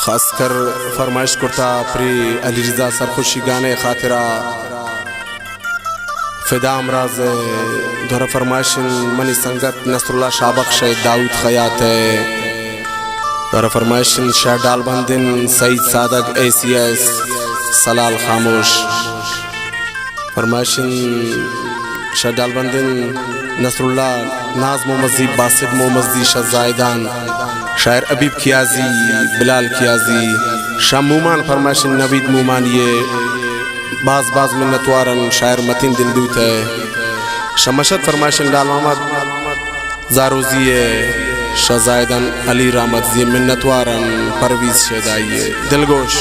खासकर फरमाइश करता प्री अली रजा सरखुशी गाने खातिरा फिदा अमराज दोहरा फरमाइश मनी संगत नसरुल्लाह शाबख्श दाऊद खयात दोहरा फरमाइश शाह डालबंदिन सईद सादक ACS सलाल खामोश फरमाइश शाह डालबंदिन नसरुल्लाह नाज मोमज़ी बासित मोमज़ी शाहजायदान शायर अबीब खियाजी बिलाल खियाजी शाह मूमान फरमाइश नवीद मूमान ये बाज बाज मिन्नतवारन शायर मतीन दिलदूत है शमशद फरमाइश लाल मोहम्मद जारोजी शाहजायदान अली रामत जी मिन्नतवारन परवीज शेदाई दिलगोश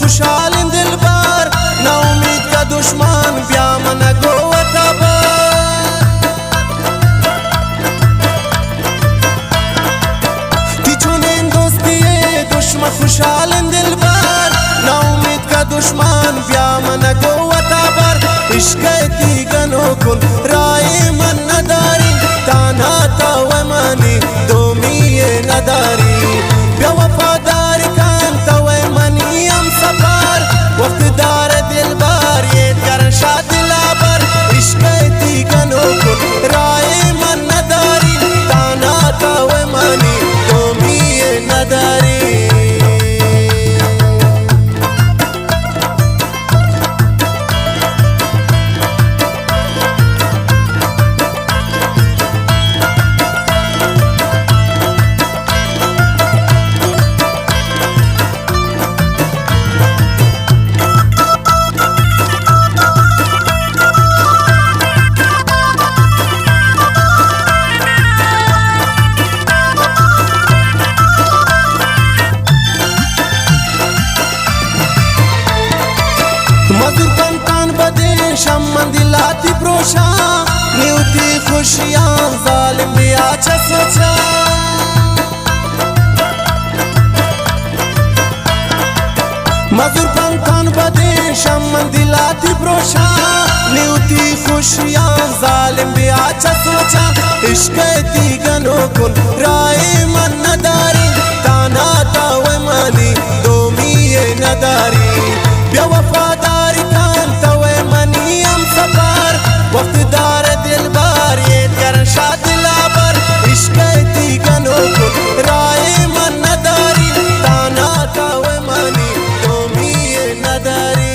खुशहाल दिलबार ना उम्मीद का दुश्मन ब्या मन दुश्मन खुशहाल दिलबार ना उम्मीद का दुश्मन ब्या मन गोवताबर इश्क़ती गनो कुल राय मन नदारी ताना तवमनी दोमी नदारी ब्या वफादार कान तवमनी हम सफार वक्तदार दिलबार ये करशा दिलाबर इश्क़ती गनो कुल राय मन नदारी ताना तवमनी दोमी नदारी मधुर कंतान बदे शम्मन दिलाती प्रोशा न्यूती खुशियां जालिम भी आचा सोचा मधुर कंतान बदे शम्मन दिलाती प्रोशा न्यूती खुशियां जालिम भी आचा सोचा इश्क़ती गनो कुल राय मन नदारी ताना तावमनी दोमी नदारी बेवफादार कान तवमनी हम सफार वक्तदार दिलबार ये करशा दिलाबर इश्क़ती गनो कुल राय मन नदारी ताना तवमनी दोमी नदारी